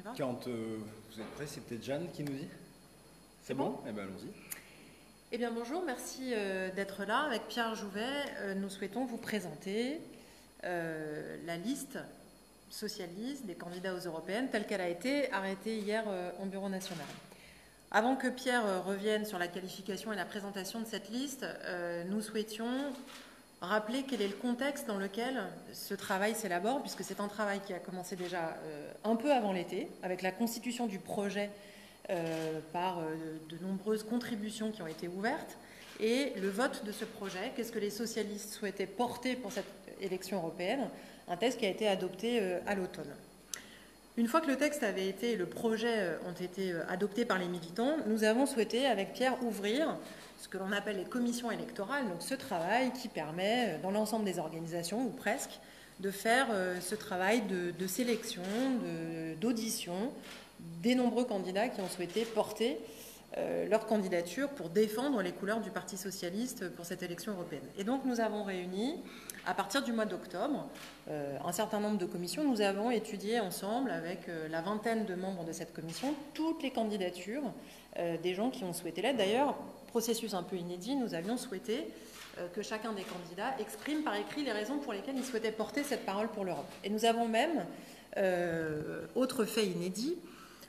y va. Quand vous êtes prêts, c'est peut-être Jeanne qui nous dit. C'est bon? Eh bien, allons-y. Eh bien, bonjour, merci d'être là. Avec Pierre Jouvet, nous souhaitons vous présenter la liste socialiste des candidats aux européennes telle qu'elle a été arrêtée hier en bureau national. Avant que Pierre revienne sur la qualification et la présentation de cette liste, nous souhaitions rappeler quel est le contexte dans lequel ce travail s'élabore, puisque c'est un travail qui a commencé déjà un peu avant l'été, avec la constitution du projet par de nombreuses contributions qui ont été ouvertes, et le vote de ce projet, qu'est-ce que les socialistes souhaitaient porter pour cette élection européenne, un texte qui a été adopté à l'automne. Une fois que le texte avait été, le projet ont été adoptés par les militants, nous avons souhaité, avec Pierre, ouvrir ce que l'on appelle les commissions électorales, donc ce travail qui permet, dans l'ensemble des organisations, ou presque, de faire ce travail de sélection, d'audition des nombreux candidats qui ont souhaité porter leur candidature pour défendre les couleurs du Parti socialiste pour cette élection européenne. Et donc nous avons réuni, à partir du mois d'octobre, un certain nombre de commissions. Nous avons étudié ensemble, avec la vingtaine de membres de cette commission, toutes les candidatures des gens qui ont souhaité l'être. D'ailleurs, processus un peu inédit, nous avions souhaité que chacun des candidats exprime par écrit les raisons pour lesquelles il souhaitait porter cette parole pour l'Europe. Et nous avons même, autre fait inédit,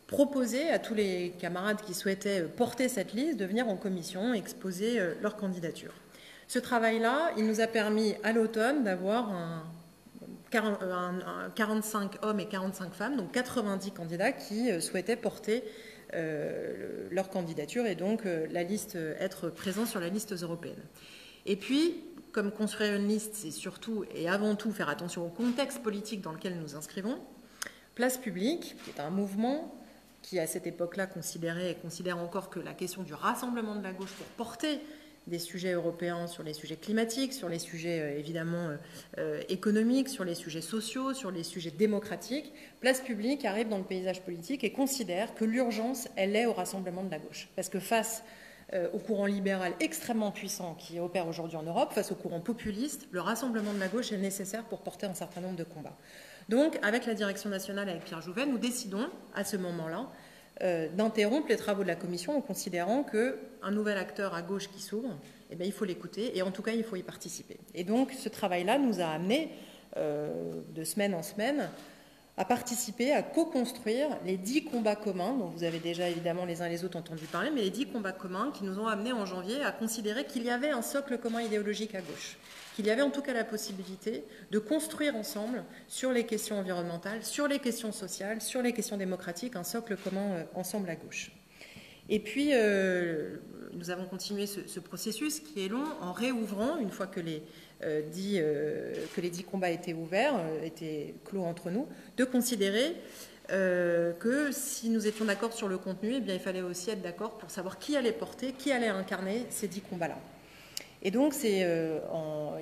proposé à tous les camarades qui souhaitaient porter cette liste de venir en commission exposer leur candidature. Ce travail-là, il nous a permis à l'automne d'avoir 45 hommes et 45 femmes, donc 90 candidats qui souhaitaient porter leur candidature et donc la liste, être présents sur la liste européenne. Et puis, comme construire une liste, c'est surtout et avant tout faire attention au contexte politique dans lequel nous inscrivons, Place Publique, qui est un mouvement qui à cette époque-là considérait et considère encore que la question du rassemblement de la gauche pour porter des sujets européens sur les sujets climatiques, sur les sujets évidemment économiques, sur les sujets sociaux, sur les sujets démocratiques, Place Publique arrive dans le paysage politique et considère que l'urgence, elle est au rassemblement de la gauche. Parce que face au courant libéral extrêmement puissant qui opère aujourd'hui en Europe, face au courant populiste, le rassemblement de la gauche est nécessaire pour porter un certain nombre de combats. Donc, avec la direction nationale, avec Pierre Jouvet, nous décidons, à ce moment-là, d'interrompre les travaux de la commission en considérant qu'un nouvel acteur à gauche qui s'ouvre, eh bien, il faut l'écouter et en tout cas, il faut y participer. Et donc, ce travail-là nous a amené, de semaine en semaine, à participer, à co-construire les 10 combats communs, dont vous avez déjà évidemment les uns et les autres entendu parler, mais les 10 combats communs qui nous ont amenés en janvier à considérer qu'il y avait un socle commun idéologique à gauche, qu'il y avait en tout cas la possibilité de construire ensemble sur les questions environnementales, sur les questions sociales, sur les questions démocratiques, un socle commun ensemble à gauche. Et puis, nous avons continué ce processus qui est long en réouvrant, une fois que les 10 combats étaient ouverts, étaient clos entre nous, de considérer que si nous étions d'accord sur le contenu, eh bien, il fallait aussi être d'accord pour savoir qui allait porter, qui allait incarner ces 10 combats-là. Et donc, c'est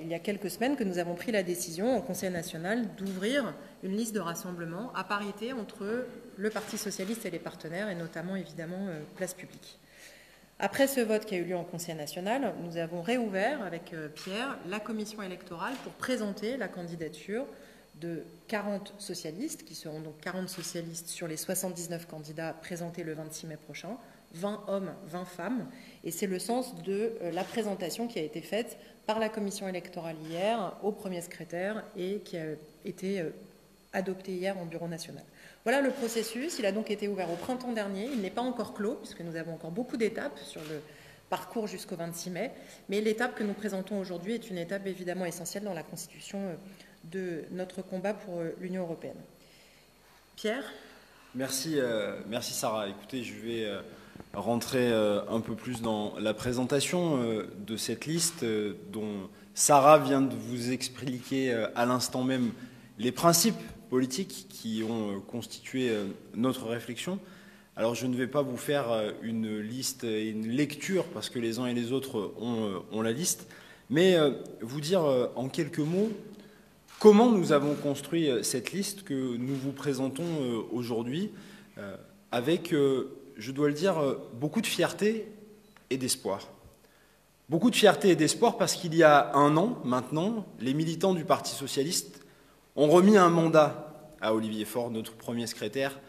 il y a quelques semaines que nous avons pris la décision au Conseil national d'ouvrir une liste de rassemblement à parité entre le Parti socialiste et les partenaires, et notamment, évidemment, Place Publique. Après ce vote qui a eu lieu en Conseil national, nous avons réouvert avec Pierre la commission électorale pour présenter la candidature de 40 socialistes, qui seront donc 40 socialistes sur les 79 candidats présentés le 26 mai prochain, 20 hommes, 20 femmes, et c'est le sens de la présentation qui a été faite par la commission électorale hier au premier secrétaire et qui a été adoptée hier en bureau national. Voilà le processus, il a donc été ouvert au printemps dernier, il n'est pas encore clos puisque nous avons encore beaucoup d'étapes sur le parcours jusqu'au 26 mai, mais l'étape que nous présentons aujourd'hui est une étape évidemment essentielle dans la constitution de notre combat pour l'Union européenne. Pierre ? Merci Sarah. Écoutez, je vais rentrer un peu plus dans la présentation de cette liste dont Sarah vient de vous expliquer à l'instant même les principes politiques qui ont constitué notre réflexion. Alors je ne vais pas vous faire une liste et une lecture parce que les uns et les autres ont la liste, mais vous dire en quelques mots comment nous avons construit cette liste que nous vous présentons aujourd'hui avec, je dois le dire, beaucoup de fierté et d'espoir. Beaucoup de fierté et d'espoir parce qu'il y a un an maintenant, les militants du Parti socialiste ont remis un mandat à Olivier Faure, notre premier secrétaire,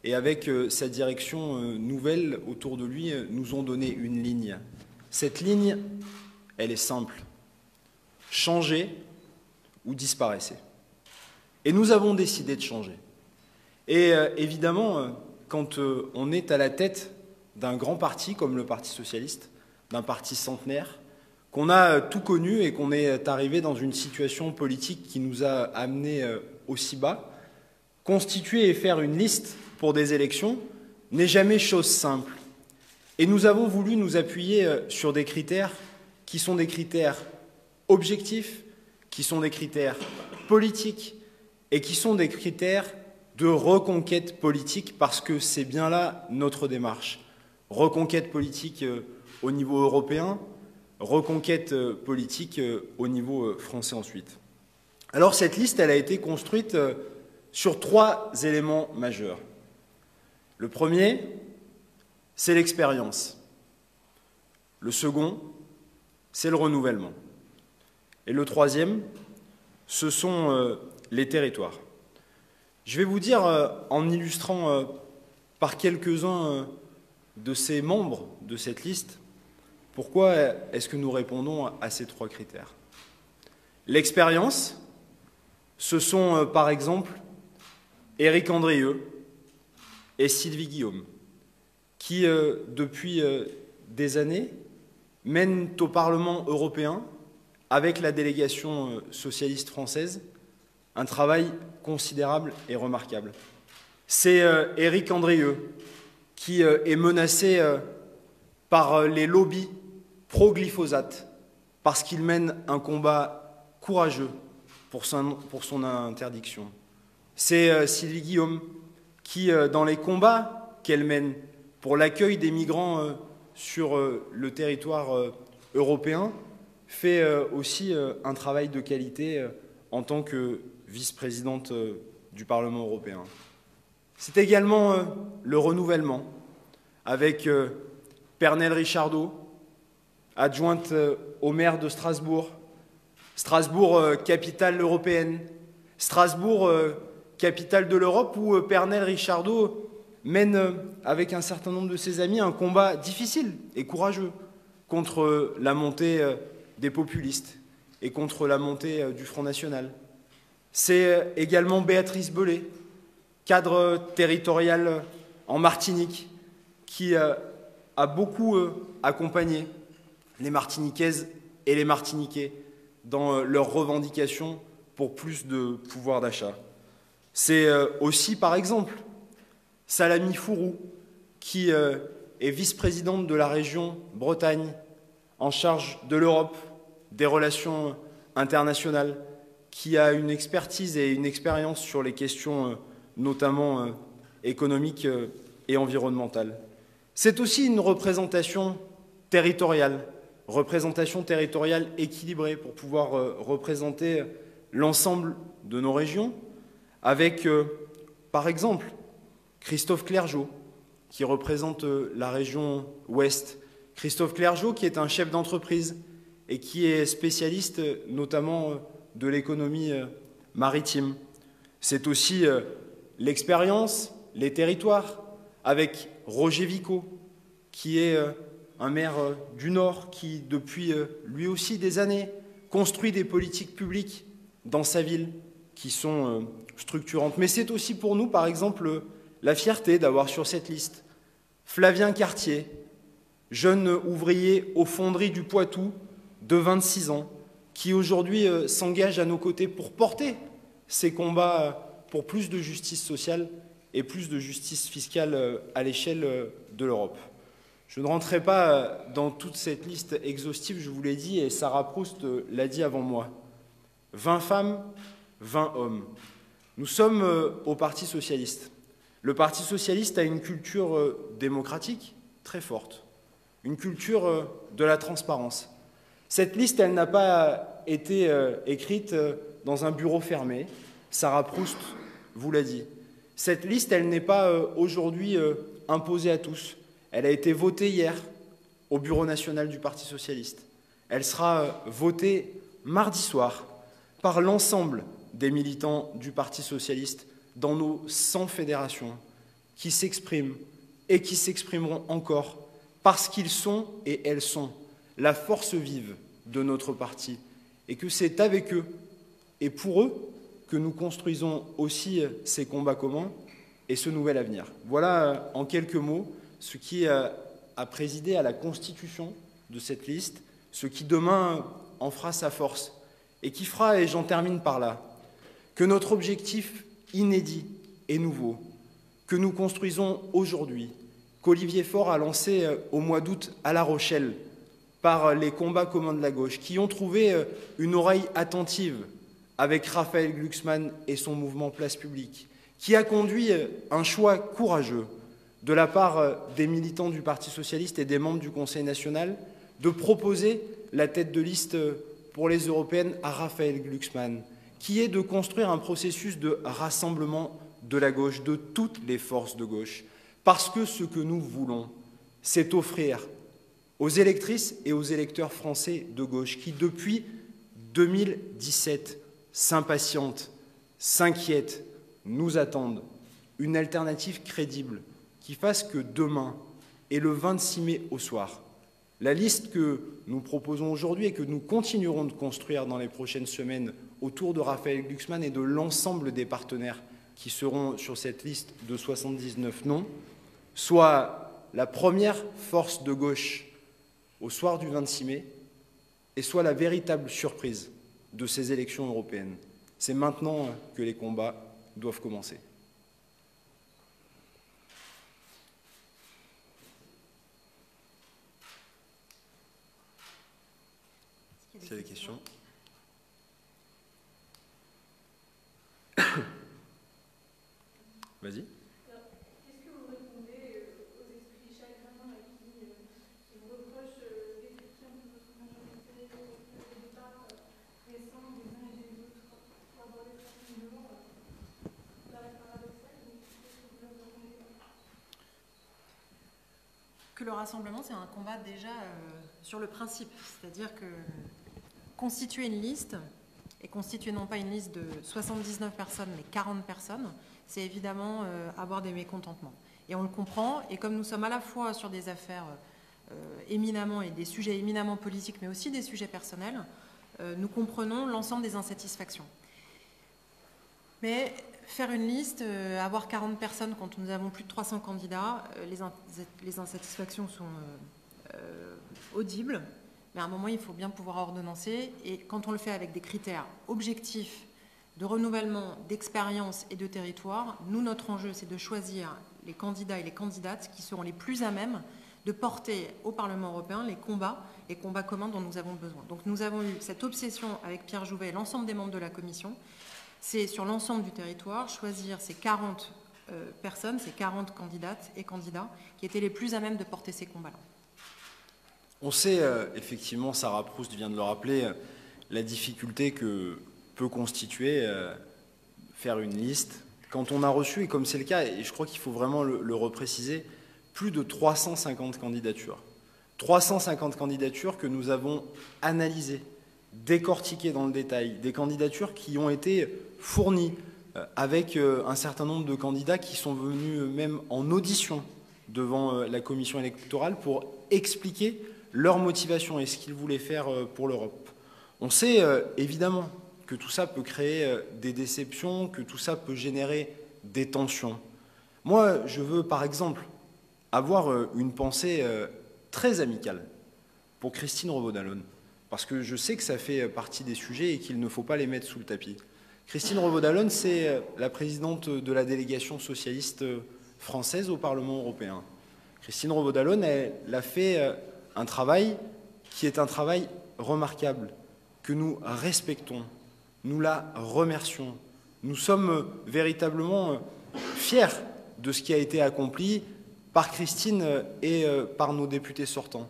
et avec sa direction nouvelle autour de lui, nous ont donné une ligne. Cette ligne, elle est simple. Changez ou disparaissez. Et nous avons décidé de changer. Et évidemment, quand on est à la tête d'un grand parti comme le Parti socialiste, d'un parti centenaire, qu'on a tout connu et qu'on est arrivé dans une situation politique qui nous a amenés aussi bas, constituer et faire une liste pour des élections n'est jamais chose simple. Et nous avons voulu nous appuyer sur des critères qui sont des critères objectifs, qui sont des critères politiques et qui sont des critères de reconquête politique, parce que c'est bien là notre démarche. Reconquête politique au niveau européen, reconquête politique au niveau français ensuite. Alors cette liste, elle a été construite sur 3 éléments majeurs. Le premier, c'est l'expérience. Le second, c'est le renouvellement. Et le troisième, ce sont les territoires. Je vais vous dire, en illustrant par quelques-uns de ces membres de cette liste, pourquoi est-ce que nous répondons à ces 3 critères. L'expérience, ce sont par exemple Éric Andrieux et Sylvie Guillaume, qui depuis des années mènent au Parlement européen, avec la délégation socialiste française, un travail considérable et remarquable. C'est Éric Andrieux qui est menacé par les lobbies pro-glyphosate parce qu'il mène un combat courageux pour son interdiction. C'est Sylvie Guillaume qui, dans les combats qu'elle mène pour l'accueil des migrants sur le territoire européen, fait aussi un travail de qualité en tant que vice-présidente du Parlement européen. C'est également le renouvellement avec Pernelle Richardot, adjointe au maire de Strasbourg, Strasbourg, capitale européenne, Strasbourg, capitale de l'Europe, où Pernelle Richardot mène avec un certain nombre de ses amis un combat difficile et courageux contre la montée des populistes et contre la montée du Front National. C'est également Béatrice Bellet, cadre territorial en Martinique, qui a beaucoup accompagné les Martiniquaises et les Martiniquais dans leurs revendications pour plus de pouvoir d'achat. C'est aussi, par exemple, Salami Fourou, qui est vice-présidente de la région Bretagne, en charge de l'Europe, des relations internationales, qui a une expertise et une expérience sur les questions notamment économiques et environnementales. C'est aussi une représentation territoriale équilibrée pour pouvoir représenter l'ensemble de nos régions, avec, par exemple, Christophe Clergeau, qui représente la région Ouest. Christophe Clergeau, qui est un chef d'entreprise et qui est spécialiste notamment de l'économie maritime. C'est aussi l'expérience, les territoires, avec Roger Vico, qui est un maire du Nord qui, depuis lui aussi des années, construit des politiques publiques dans sa ville qui sont structurantes. Mais c'est aussi pour nous, par exemple, la fierté d'avoir sur cette liste Flavien Cartier, jeune ouvrier aux fonderies du Poitou de 26 ans, qui aujourd'hui s'engage à nos côtés pour porter ces combats pour plus de justice sociale et plus de justice fiscale à l'échelle de l'Europe. Je ne rentrerai pas dans toute cette liste exhaustive, je vous l'ai dit, et Sarah Proust l'a dit avant moi. 20 femmes, 20 hommes. Nous sommes au Parti socialiste. Le Parti socialiste a une culture démocratique très forte, une culture de la transparence. Cette liste, elle n'a pas été écrite dans un bureau fermé. Sarah Proust vous l'a dit. Cette liste, elle n'est pas aujourd'hui imposée à tous. Elle a été votée hier au Bureau national du Parti socialiste. Elle sera votée mardi soir par l'ensemble des militants du Parti socialiste dans nos 100 fédérations qui s'expriment et qui s'exprimeront encore parce qu'ils sont et elles sont la force vive de notre parti et que c'est avec eux et pour eux que nous construisons aussi ces combats communs et ce nouvel avenir. Voilà en quelques mots ce qui a présidé à la constitution de cette liste, ce qui demain en fera sa force et qui fera, et j'en termine par là, que notre objectif inédit et nouveau, que nous construisons aujourd'hui, qu'Olivier Faure a lancé au mois d'août à La Rochelle par les combats communs de la gauche, qui ont trouvé une oreille attentive avec Raphaël Glucksmann et son mouvement Place Publique, qui a conduit un choix courageux de la part des militants du Parti socialiste et des membres du Conseil national de proposer la tête de liste pour les européennes à Raphaël Glucksmann, qui est de construire un processus de rassemblement de la gauche, de toutes les forces de gauche. Parce que ce que nous voulons, c'est offrir aux électrices et aux électeurs français de gauche qui, depuis 2017, s'impatientent, s'inquiètent, nous attendent, une alternative crédible qui fasse que demain et le 26 mai au soir, la liste que nous proposons aujourd'hui et que nous continuerons de construire dans les prochaines semaines autour de Raphaël Glucksmann et de l'ensemble des partenaires qui seront sur cette liste de 79 noms, soit la première force de gauche au soir du 26 mai et soit la véritable surprise de ces élections européennes. C'est maintenant que les combats doivent commencer. C'est les questions. Vas-y. Qu'est-ce que vous répondez aux esprits chagrins qui vous reprochent d'effectuer un peu votre majorité au départ récent des uns et des autres pour avoir des rassemblements paradoxal? Qu'est-ce que vous leur répondez? Que le rassemblement, c'est un combat déjà sur le principe, c'est-à-dire que constituer une liste, et constituer non pas une liste de 79 personnes, mais 40 personnes, c'est évidemment avoir des mécontentements. Et on le comprend, et comme nous sommes à la fois sur des affaires éminemment et des sujets éminemment politiques, mais aussi des sujets personnels, nous comprenons l'ensemble des insatisfactions. Mais faire une liste, avoir 40 personnes quand nous avons plus de 300 candidats, les insatisfactions sont audibles. Mais à un moment, il faut bien pouvoir ordonnancer. Et quand on le fait avec des critères objectifs de renouvellement, d'expérience et de territoire, nous, notre enjeu, c'est de choisir les candidats et les candidates qui seront les plus à même de porter au Parlement européen les combats communs dont nous avons besoin. Donc nous avons eu cette obsession avec Pierre Jouvet et l'ensemble des membres de la Commission. C'est sur l'ensemble du territoire, choisir ces 40 personnes, ces 40 candidates et candidats qui étaient les plus à même de porter ces combats-là. On sait, effectivement, Sarah Proust vient de le rappeler, la difficulté que peut constituer faire une liste. Quand on a reçu, et comme c'est le cas, et je crois qu'il faut vraiment le repréciser, plus de 350 candidatures. 350 candidatures que nous avons analysées, décortiquées dans le détail, des candidatures qui ont été fournies avec un certain nombre de candidats qui sont venus même en audition devant la commission électorale pour expliquer leur motivation et ce qu'ils voulaient faire pour l'Europe. On sait évidemment que tout ça peut créer des déceptions, que tout ça peut générer des tensions. Moi, je veux par exemple avoir une pensée très amicale pour Christine Revaud-Dallon, parce que je sais que ça fait partie des sujets et qu'il ne faut pas les mettre sous le tapis. Christine Revaud-Dallon, c'est la présidente de la délégation socialiste française au Parlement européen. Christine Revaud-Dallon, elle a fait un travail qui est un travail remarquable, que nous respectons, nous la remercions. Nous sommes véritablement fiers de ce qui a été accompli par Christine et par nos députés sortants.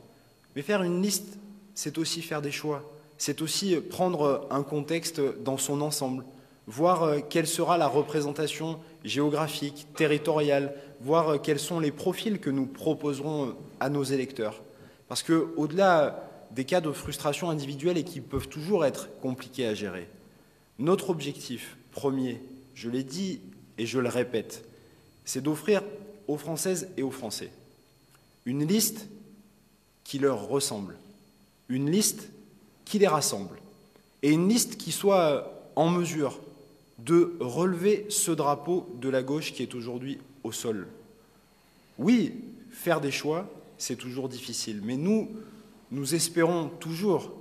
Mais faire une liste, c'est aussi faire des choix, c'est aussi prendre un contexte dans son ensemble, voir quelle sera la représentation géographique, territoriale, voir quels sont les profils que nous proposerons à nos électeurs. Parce qu'au-delà des cas de frustration individuelle et qui peuvent toujours être compliqués à gérer, notre objectif premier, je l'ai dit et je le répète, c'est d'offrir aux Françaises et aux Français. Une liste qui leur ressemble, une liste qui les rassemble, et une liste qui soit en mesure de relever ce drapeau de la gauche qui est aujourd'hui au sol. Oui, faire des choix, c'est toujours difficile, mais nous espérons toujours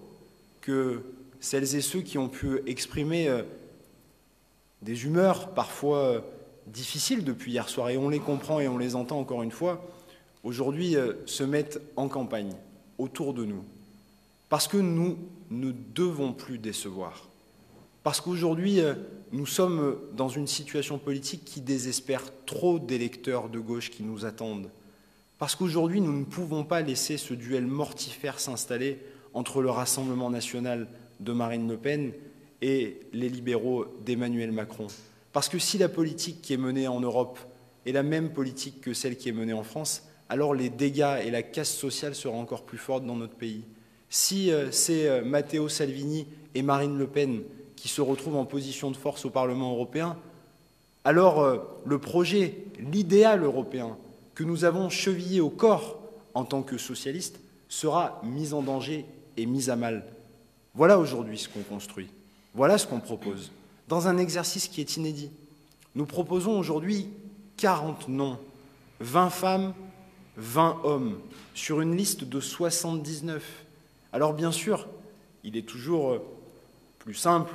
que celles et ceux qui ont pu exprimer des humeurs parfois difficiles depuis hier soir, et on les comprend et on les entend encore une fois, aujourd'hui se mettent en campagne autour de nous. Parce que nous ne devons plus décevoir. Parce qu'aujourd'hui, nous sommes dans une situation politique qui désespère trop d'électeurs de gauche qui nous attendent. Parce qu'aujourd'hui, nous ne pouvons pas laisser ce duel mortifère s'installer entre le Rassemblement national de Marine Le Pen et les libéraux d'Emmanuel Macron. Parce que si la politique qui est menée en Europe est la même politique que celle qui est menée en France, alors les dégâts et la casse sociale seront encore plus fortes dans notre pays. Si c'est Matteo Salvini et Marine Le Pen qui se retrouvent en position de force au Parlement européen, alors le projet, l'idéal européen que nous avons chevillé au corps en tant que socialistes sera mis en danger et mis à mal. Voilà aujourd'hui ce qu'on construit, voilà ce qu'on propose, dans un exercice qui est inédit. Nous proposons aujourd'hui 40 noms, 20 femmes, 20 hommes, sur une liste de 79. Alors bien sûr, il est toujours plus simple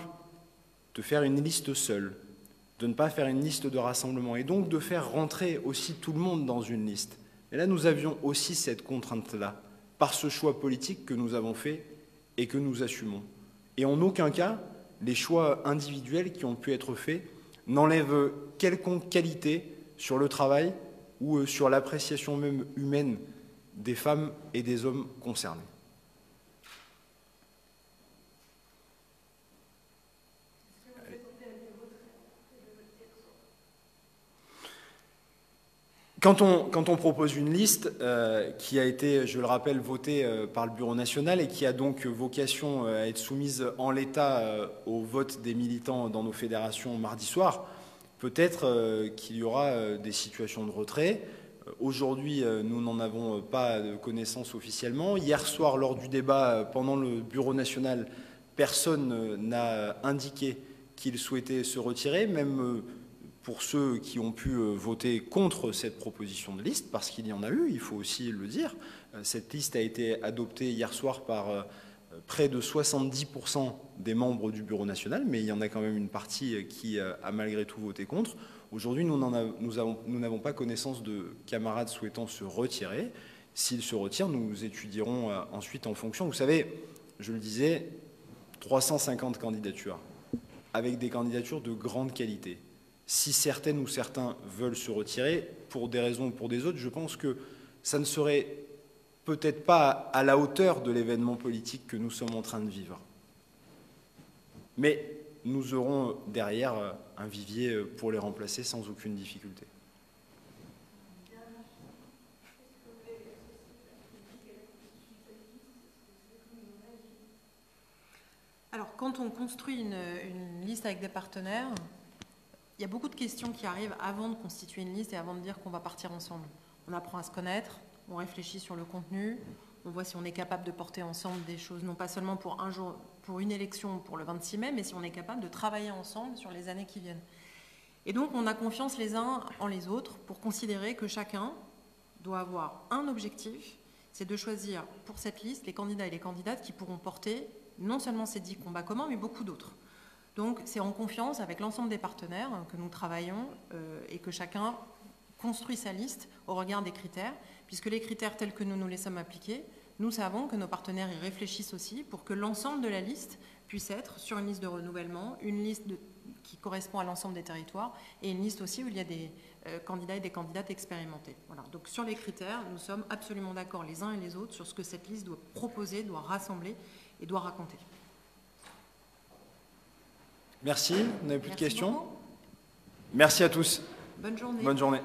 de faire une liste seule, de ne pas faire une liste de rassemblement, et donc de faire rentrer aussi tout le monde dans une liste. Et là, nous avions aussi cette contrainte-là, par ce choix politique que nous avons fait et que nous assumons. Et en aucun cas, les choix individuels qui ont pu être faits n'enlèvent quelconque qualité sur le travail ou sur l'appréciation même humaine des femmes et des hommes concernés. Quand on propose une liste qui a été, je le rappelle, votée par le Bureau national et qui a donc vocation à être soumise en l'état au vote des militants dans nos fédérations mardi soir, peut-être qu'il y aura des situations de retrait. Aujourd'hui, nous n'en avons pas de connaissance officiellement. Hier soir, lors du débat pendant le Bureau national, personne n'a indiqué qu'il souhaitait se retirer, même pour ceux qui ont pu voter contre cette proposition de liste, parce qu'il y en a eu, il faut aussi le dire. Cette liste a été adoptée hier soir par près de 70% des membres du Bureau national, mais il y en a quand même une partie qui a malgré tout voté contre. Aujourd'hui, nous n'avons pas connaissance de camarades souhaitant se retirer. S'ils se retirent, nous étudierons ensuite en fonction. Vous savez, je le disais, 350 candidatures, avec des candidatures de grande qualité. Si certaines ou certains veulent se retirer, pour des raisons ou pour des autres, je pense que ça ne serait peut-être pas à la hauteur de l'événement politique que nous sommes en train de vivre. Mais nous aurons derrière un vivier pour les remplacer sans aucune difficulté. Alors, quand on construit une liste avec des partenaires, il y a beaucoup de questions qui arrivent avant de constituer une liste et avant de dire qu'on va partir ensemble. On apprend à se connaître, on réfléchit sur le contenu, on voit si on est capable de porter ensemble des choses, non pas seulement pour un jour, pour une élection, pour le 26 mai, mais si on est capable de travailler ensemble sur les années qui viennent. Et donc, on a confiance les uns en les autres pour considérer que chacun doit avoir un objectif, c'est de choisir pour cette liste les candidats et les candidates qui pourront porter non seulement ces 10 combats communs, mais beaucoup d'autres. Donc, c'est en confiance avec l'ensemble des partenaires que nous travaillons et que chacun construit sa liste au regard des critères, puisque les critères tels que nous nous les sommes appliqués, nous savons que nos partenaires y réfléchissent aussi pour que l'ensemble de la liste puisse être sur une liste de renouvellement, une liste qui correspond à l'ensemble des territoires et une liste aussi où il y a des candidats et des candidates expérimentés. Voilà. Donc, sur les critères, nous sommes absolument d'accord les uns et les autres sur ce que cette liste doit proposer, doit rassembler et doit raconter. Merci. Vous n'avez plus de questions ? Beaucoup. Merci à tous. Bonne journée. Bonne journée.